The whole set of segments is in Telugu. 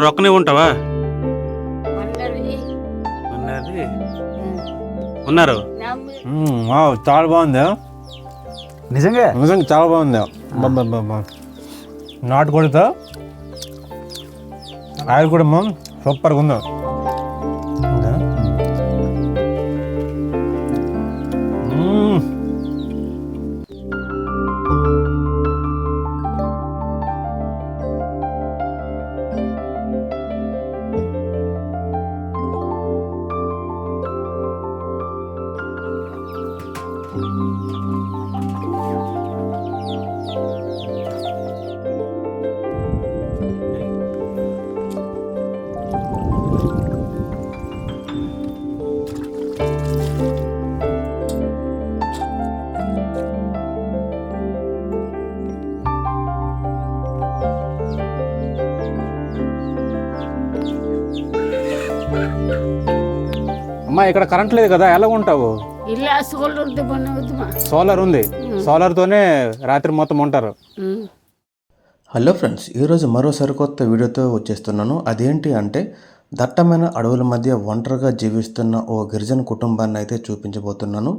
ఉంటారు ఒక్కనే ఉంటావా ఉన్నారు చాలా బాగుంది నిజంగా నిజంగా చాలా బాగుంది నాటుకోడితో ఆయిల్ కూడా సూపర్గా ఉంది అమ్మా ఇక్కడ కరెంట్ లేదు కదా ఎలా ఉంటావు సోలార్ ఉంది సోలార్తోనే రాత్రి మొత్తం ఉంటారు. హలో ఫ్రెండ్స్, ఈరోజు మరో సరికొత్త వీడియోతో వచ్చేస్తున్నాను. అదేంటి అంటే దట్టమైన అడవుల మధ్య ఒంటరిగా జీవిస్తున్న ఓ గిరిజన కుటుంబాన్ని అయితే చూపించబోతున్నాను.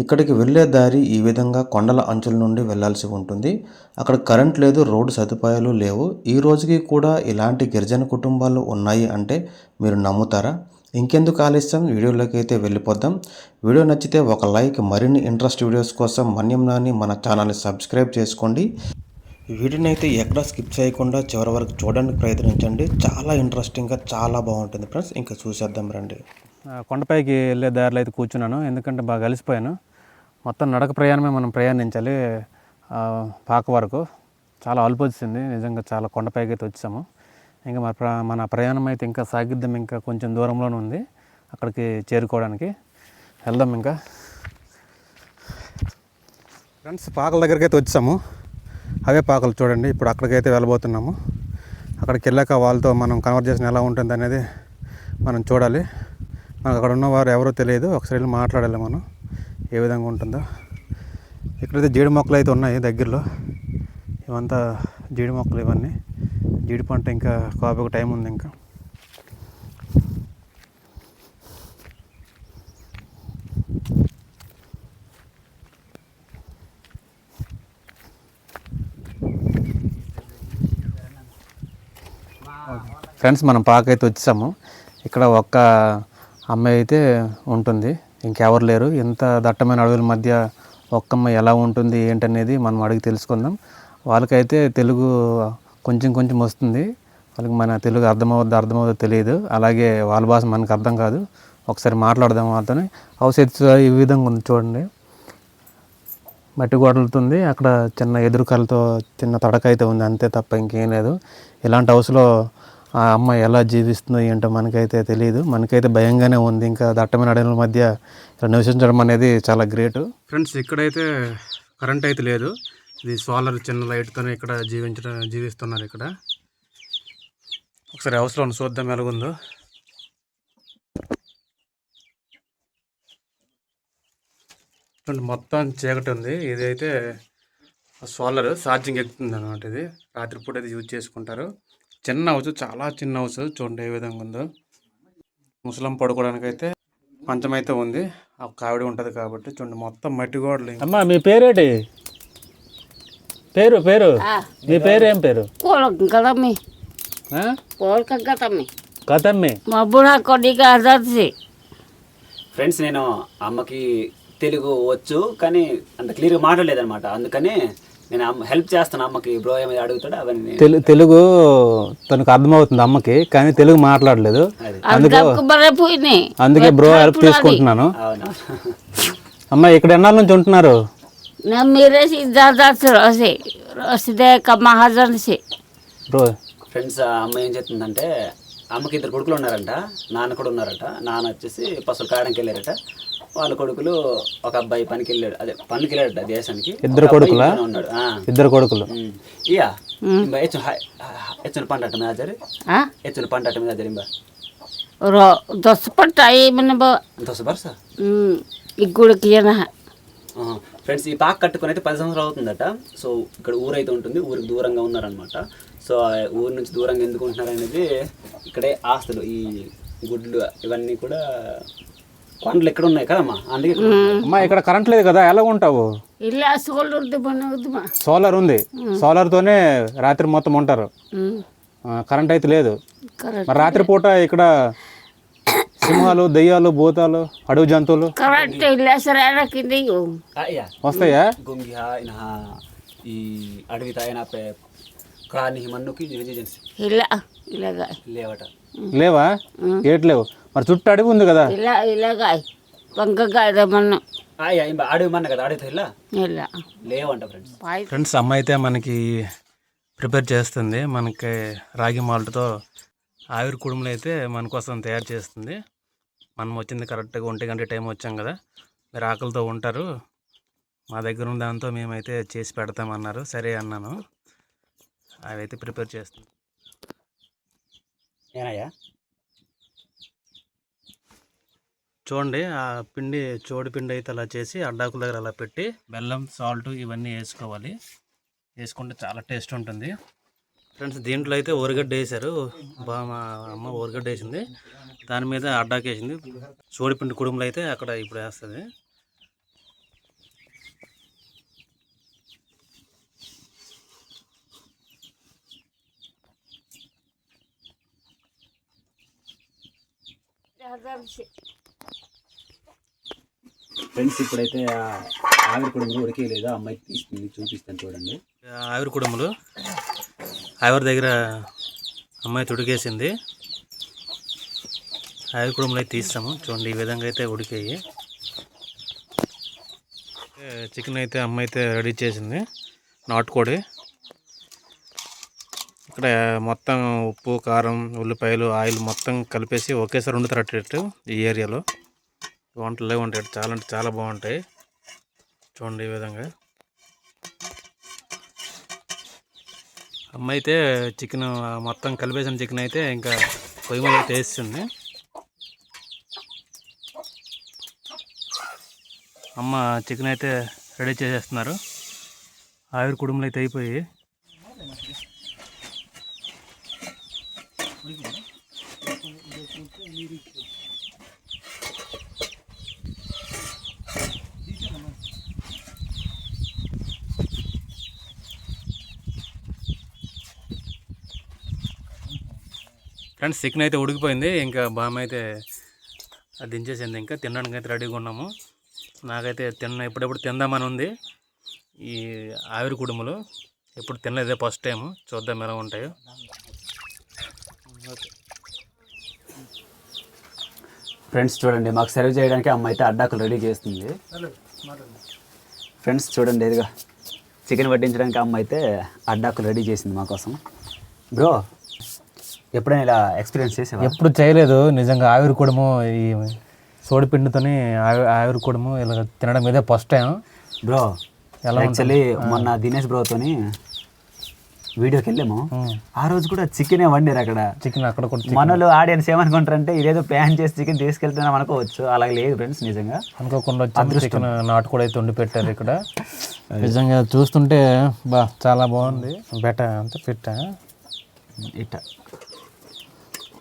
ఇక్కడికి వెళ్ళే దారి ఈ విధంగా కొండల అంచుల నుండి వెళ్లాల్సి ఉంటుంది. అక్కడ కరెంట్ లేదు, రోడ్డు సదుపాయాలు లేవు. ఈ రోజుకి కూడా ఇలాంటి గిరిజన కుటుంబాలు ఉన్నాయి అంటే మీరు నమ్ముతారా? ఇంకెందుకు ఆలస్యం, వీడియోలోకి అయితే వెళ్ళిపోద్దాం. వీడియో నచ్చితే ఒక లైక్, మరిన్ని ఇంట్రెస్ట్ వీడియోస్ కోసం మన్యం నాని మన ఛానల్ని సబ్స్క్రైబ్ చేసుకోండి. వీడియోని అయితే ఎక్కడ స్కిప్ చేయకుండా చివరి వరకు చూడడానికి ప్రయత్నించండి. చాలా ఇంట్రెస్టింగ్గా చాలా బాగుంటుంది ఫ్రెండ్స్. ఇంకా చూసేద్దాం రండి. కొండపైకి వెళ్ళే దారిలో అయితే కూర్చున్నాను, ఎందుకంటే బాగా అలసిపోయాను. మొత్తం నడక ప్రయాణమే మనం ప్రయాణించాలి పాక వరకు. చాలా అలుపు వచ్చింది నిజంగా, చాలా కొండపైకి అయితే వచ్చాము. ఇంకా మన ప్రయాణం అయితే ఇంకా సాగిద్దాం, ఇంకా కొంచెం దూరంలోనే ఉంది అక్కడికి చేరుకోవడానికి. వెళ్దాం ఇంకా ఫ్రెండ్స్. పాకల దగ్గరికి అయితే వచ్చాము, అవే పాకలు చూడండి. ఇప్పుడు అక్కడికైతే వెళ్ళబోతున్నాము. అక్కడికి వెళ్ళాక వాళ్ళతో మనం కన్వర్జేషన్ ఎలా ఉంటుంది అనేది మనం చూడాలి. మనకు అక్కడ ఉన్నవారు ఎవరో తెలియదు, ఒకసారి వెళ్ళి మాట్లాడాలి మనం ఏ విధంగా ఉంటుందో. ఇక్కడైతే జీడి మొక్కలు అయితే ఉన్నాయి దగ్గరలో. ఇవంతా జీడి మొక్కలు, ఇవన్నీ జీడి పంట. ఇంకా కాపుకు టైం ఉంది. ఇంకా ఫ్రెండ్స్, మనం పాక అయితే వచ్చాము. ఇక్కడ ఒక్క అమ్మాయి అయితే ఉంటుంది, ఇంకెవరు లేరు. ఇంత దట్టమైన అడవుల మధ్య ఒక్క అమ్మాయి ఎలా ఉంటుంది ఏంటనేది మనం అడిగి తెలుసుకుందాం. వాళ్ళకైతే తెలుగు కొంచెం కొంచెం వస్తుంది, వాళ్ళకి మన తెలుగు అర్థమవుద్దో తెలియదు. అలాగే వాళ్ళ భాష మనకు అర్థం కాదు. ఒకసారి మాట్లాడదాం వాళ్ళతోనే. హౌస్ అయితే ఈ విధంగా ఉంది చూడండి, మట్టి గోడలతుంది. అక్కడ చిన్న ఎదురుకలతో చిన్న తడక అయితే ఉంది, అంతే తప్ప ఇంకేం లేదు. ఇలాంటి హౌస్లో ఆ అమ్మాయి ఎలా జీవిస్తుందో ఏంటో మనకైతే తెలియదు. మనకైతే భయంగానే ఉంది. ఇంకా దట్టమైన అడవుల మధ్య ఇలా నివసించడం అనేది చాలా గ్రేట్ ఫ్రెండ్స్. ఇక్కడైతే కరెంట్ అయితే లేదు, ఇది సోలార్ చిన్న లైట్తోనే ఇక్కడ జీవిస్తున్నారు ఇక్కడ. ఒకసారి హౌస్లో చూద్దాం ఎలాగుందో. మొత్తం చీకటి ఉంది. ఇదైతే సోలార్ ఛార్జింగ్ ఎక్కుతుంది అన్నమాట. ఇది రాత్రిపూట అయితే యూజ్ చేసుకుంటారు. చిన్న హౌస్, చాలా చిన్న హౌస్ చూడండి ఏ విధంగా ఉందో. ముసలం పడుకోవడానికి అయితే మంచం అయితే ఉంది, ఆ కావిడ ఉంటుంది కాబట్టి. చూడండి మొత్తం మట్టి గోడలు. అమ్మా మీ పేరేంటి? పేరు పేరు మీ పేరు ఏం పేరు? కథమ్మి. ఫ్రెండ్స్, నేను అమ్మకి తెలుగు వచ్చు కానీ అంత క్లియర్గా మాట్లాడలేదన్నమాట. అందుకని నేను హెల్ప్ చేస్తాను అమ్మకి. బ్రో ఏమైనా అడుగుతాడు అవన్నీ. తెలుగు తనకు అర్థమవుతుంది అమ్మకి, కానీ తెలుగు మాట్లాడలేదు. అందుకే బ్రో హెల్ప్ తీసుకుంటున్నాను. అమ్మ ఇక్కడ ఎన్నాళ్ళ నుంచి ఉంటున్నారు? బ్రో ఫ్రెండ్స్, అమ్మ ఏం చెప్తుందంటే అమ్మకి 2 కొడుకులు ఉన్నారంట, నాన్న కూడా ఉన్నారట. నాన్న వచ్చేసి పసులు కాయడానికి వెళ్ళారట. వాళ్ళ కొడుకులు, ఒక అబ్బాయి పనికి వెళ్ళాడు, అదే పనికి వెళ్ళాడట దేశానికి. 2 కొడుకులా? ఉన్నాడు. 2 కొడుకులు. ఇయా ఎచ్చున పంట మేజర్ ఎచ్చున పంట మేజర్ ఇంబ ఫ్రెండ్స్, ఈ పాక కట్టుకుని అయితే 10 సంవత్సరాలు అవుతుందట. సో ఇక్కడ ఊరైతే ఉంటుంది, ఊరికి దూరంగా ఉన్నారనమాట. సో ఊరు నుంచి దూరంగా ఎందుకు ఉంటున్నారు అనేది ఇక్కడే ఆస్తులు, ఈ గుడ్లు ఇవన్నీ కూడా కొండలు ఎక్కడ ఉన్నాయి కదమ్మా, అందుకే అమ్మా ఇక్కడ కరెంట్ లేదు కదా, ఎలా ఉంటావు? ಇಲ್ಲ ಸೋಲರ್ದು ಬನ್ನೋದು సోలార్ ఉంది, సోలార్తోనే రాత్రి మొత్తం ఉంటారు. కరెంట్ అయితే లేదు. కరెక్ట్ మరి రాత్రిపూట ఇక్కడ సింహాలు, దెయ్యాలు, భూతాలు, అడవి జంతువులు కరెక్ట్ ಇಲ್ಲ ಸರ್ ಹೇಳಕ್ಕಿಂದ అయ్యా వస్తాయా? గుంగి ఈ అడవి తాయిన క్రాని మన్నుకి ఏజెన్సీ ಇಲ್ಲ ಇಲ್ಲಗ లేవట. లేవా? ఏటి లేవు. మరి చుట్టూ అడవి ఉంది కదా. ಇಲ್ಲ ಇಲ್ಲಗ ಬಂಗಗಾಯ್ದ ಮಣ್ಣು అయ్యా అడవి మన్న కదా, అడవితో ఇలా ಇಲ್ಲ లేవంట ఫ్రెండ్స్. ఫ్రెండ్స్, అమ్మ అయితే మనకి ప్రిపేర్ చేస్తుంది. మనకి రాగి మాల్ట్తో ఆవిరి కుడుములు అయితే మన కోసం తయారు చేస్తుంది. మనం వచ్చింది కరెక్ట్గా 1 గంట టైం వచ్చాం కదా, మీరు ఆకలితో ఉంటారు, మా దగ్గర ఉన్న దాంతో మేమైతే చేసి పెడతామన్నారు. సరే అన్నాను. అవి అయితే ప్రిపేర్ చేస్తుంది. ఏనయ్యా చూడండి, ఆ పిండి చోడి పిండి అయితే అలా చేసి అడ్డాకుల దగ్గర అలా పెట్టి బెల్లం, సాల్ట్ ఇవన్నీ వేసుకోవాలి. వేసుకుంటే చాలా టేస్ట్ ఉంటుంది. ఫ్రెండ్స్, దీంట్లో అయితే ఊరగడ్డ వేసారు. బాగా మా అమ్మ ఊరగడ్డ వేసింది, దాని మీద అడ్డాకి వేసింది. చోడిపిండి కుడుములు అయితే అక్కడ ఇప్పుడు వేస్తుంది. ఫ్రెండ్స్, ఇప్పుడైతే ఆవిరి కుడుములు ఉడికేయలేదు, అమ్మాయి తీస్తుంది, చూపిస్తాను చూడండి. ఆవిరి కుడుములు ఆవిరి దగ్గర అమ్మాయి ఉడికేసింది. ఆవిరి కుడుములు అయితే తీస్తాము. చూడండి, ఈ విధంగా అయితే ఉడికాయి. చికెన్ అయితే అమ్మ అయితే రెడీ చేసింది, నాటుకోడి. ఇక్కడ మొత్తం ఉప్పు, కారం, ఉల్లిపాయలు, ఆయిల్ మొత్తం కలిపేసి ఒకేసారి వండుతారట్టు ఈ ఏరియాలో. వంటలే ఉంటాయి, చాలా అంటే చాలా బాగుంటాయి. చూడండి, ఈ విధంగా అమ్మ అయితే చికెన్ మొత్తం కలిపేసిన చికెన్ అయితే ఇంకా పొయ్యి మీద అయితే వేస్తుంది. అమ్మ చికెన్ అయితే రెడీ చేసేస్తున్నారు. ఆవిరి కుడుములు అయితే అయిపోయి ఫ్రెండ్స్, చికెన్ అయితే ఉడికిపోయింది. ఇంకా బామ్మ అయితే అది దించేసింది. ఇంకా తినడానికి అయితే రెడీగా ఉన్నాము. నాకైతే ఎప్పుడెప్పుడు తిందామని ఉంది. ఈ ఆవిరి కుడుములు ఎప్పుడు తినలేదే, ఫస్ట్ టైం. చూద్దాం ఎలా ఉంటాయో. ఫ్రెండ్స్ చూడండి, మాకు సర్వ్ చేయడానికి అమ్మ అయితే అడ్డాకులు రెడీ చేస్తుంది. ఫ్రెండ్స్ చూడండి, ఇదిగా చికెన్ వడ్డించడానికి అమ్మ అయితే అడ్డాకులు రెడీ చేసింది మా కోసం. బ్రో, ఎప్పుడైనా ఇలా ఎక్స్పీరియన్స్ చేసావా? ఎప్పుడు చేయలేదు నిజంగా. ఆవిరి కుడుము, ఈ సోడిపిండితోని ఆవిరి కుడుము ఇలా తినడం ఇదే ఫస్ట్ టైం. బ్రో, ఎలా యాక్చువల్లీ మొన్న దినేష్ బ్రోతో వీడియోకి వెళ్ళాము. ఆ రోజు కూడా చికెనే వండారు అక్కడ. చికెన్ అక్కడ కూడా మనలో ఆడియన్స్ ఏమనుకుంటారంటే ఇదేదో ప్లాన్ చేసి చికెన్ తీసుకెళ్తున్నాం అనుకోవచ్చు. అలా లేదు ఫ్రెండ్స్, నిజంగా అనుకోకుండా వచ్చి చికెన్ నాటుకోడి అయితే వండి పెట్టారు ఇక్కడ. నిజంగా చూస్తుంటే చాలా బాగుంది. బెట అంత పెట్ట ఇట్ట.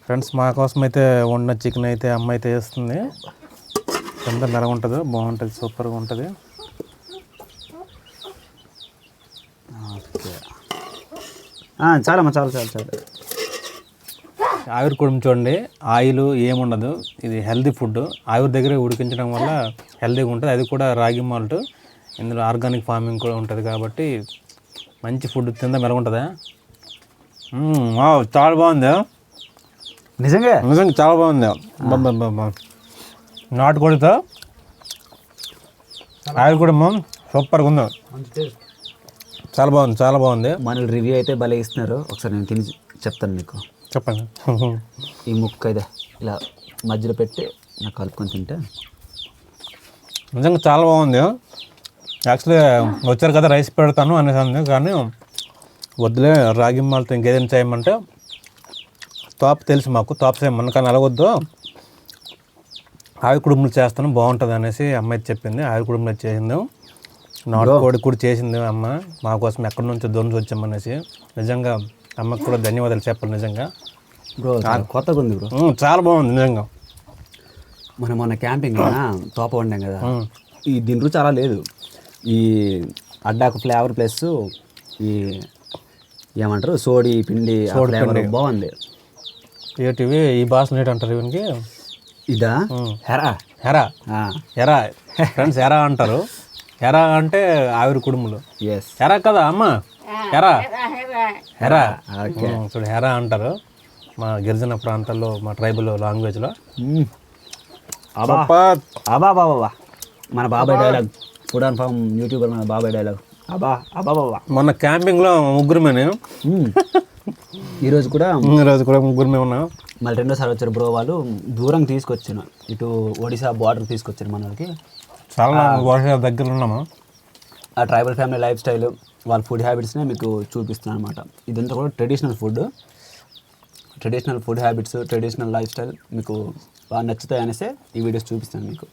ఫ్రెండ్స్, మా కోసం అయితే వండిన చికెన్ అయితే అమ్మ అయితే వేస్తుంది. ఎంత మెల ఉంటుందో, బాగుంటుంది, సూపర్గా ఉంటుంది. చాలమ్మా, చాలు చాలు చాలు. ఆవిరి కుడుము చూడండి, ఆయిల్ ఏముండదు. ఇది హెల్తీ ఫుడ్. ఆవిరి దగ్గర ఉడికించడం వల్ల హెల్తీగా ఉంటుంది. అది కూడా రాగి మాల్ట్. ఇందులో ఆర్గానిక్ ఫార్మింగ్ కూడా ఉంటుంది కాబట్టి మంచి ఫుడ్ తిందా మెల ఉంటుందా. చాలా బాగుంది, నిజంగా నిజంగా చాలా బాగుంది. నాటుకోడితో ఆయిల్ కూడా సూపర్గా ఉంది. చాలా బాగుంది, చాలా బాగుంది. మన రివ్యూ అయితే భలే ఇస్తున్నారు. ఒకసారి నేను తిని చెప్తాను మీకు. చెప్పండి. ఈ ముక్క అయితే ఇలా మధ్యలో పెట్టి నాకు కలుపుకొని తింటే నిజంగా చాలా బాగుంది. యాక్చువల్లీ వచ్చారు కదా రైస్ పెడతాను అనేసి, కానీ వద్దులే, రాగి మాల్తో ఇంకేదైనా చేయమంటే తోపు తెలుసు మాకు, తోపు చేయమన్నా, కానీ అలవద్దు, ఆవిరి కుడుములు చేస్తాను బాగుంటుంది అనేసి అమ్మాయి చెప్పింది. ఆవిరి కుడుములు చేసింది, నాటుకోడి కూడా చేసింది అమ్మ మా కోసం. ఎక్కడి నుంచో దొరికి వచ్చామనేసి నిజంగా అమ్మకు కూడా ధన్యవాదాలు చెప్పాలి నిజంగా. బ్రో కొత్తగా ఉంది బ్రో. చాలా బాగుంది నిజంగా. మనం మొన్న క్యాంపింగ్ తోప వండాం కదా, ఈ దీని రుచి అలా లేదు. ఈ అడ్డాకు ఫ్లేవర్ ప్లస్ ఈ ఏమంటారు సోడి పిండి ఫ్లేవర్ బాగుంది. ఏంటివి ఈ భాషలు ఏంటంటారు ఇవన్నీ? ఇదా హెరా హెరా హెరా ఫ్రెండ్స్, హెరా అంటారు. హెరా అంటే ఆవిరి కుడుములు. ఎస్ హెరా కదా అమ్మ, హెరా హెరా ఓకే. చూడు హెరా అంటారు మా గిరిజన ప్రాంతాల్లో, మా ట్రైబల్ లాంగ్వేజ్లో. బాబా మన బాబాయ్ dialogue, food and farm YouTuber మన బాబాయ్ డైలాగ్ బాబా. మొన్న క్యాంపింగ్లో ముగ్గురమే, నేను ఈరోజు కూడా ముగ్గురమే ఉన్నాం. మళ్ళీ రెండోసారి వచ్చారు బ్రో వాళ్ళు, దూరం తీసుకొచ్చాను, ఇటు ఒడిశా బార్డర్ తీసుకొచ్చారు మన వాళ్ళకి. చాలా వర్షాల దగ్గర ఉన్నాము. ఆ ట్రైబల్ ఫ్యామిలీ లైఫ్ స్టైల్, వాళ్ళ ఫుడ్ హ్యాబిట్స్నే మీకు చూపిస్తున్నాను అనమాట. ఇదంతా కూడా traditional food habits, traditional life style మీకు బాగా నచ్చుతాయి అనేసి ఈ వీడియోస్ చూపిస్తాను మీకు.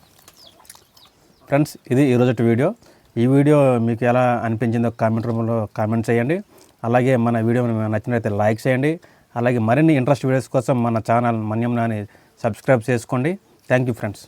ఫ్రెండ్స్, ఇది ఈరోజు వీడియో. ఈ వీడియో మీకు ఎలా అనిపించిందో కామెంట్ రూమ్లో కామెంట్ చేయండి. అలాగే మన వీడియో నచ్చినట్లయితే లైక్ చేయండి. అలాగే మరిన్ని ఇంట్రెస్ట్ వీడియోస్ కోసం మన ఛానల్ మన్యం నాని సబ్స్క్రైబ్ చేసుకోండి. Thank you friends.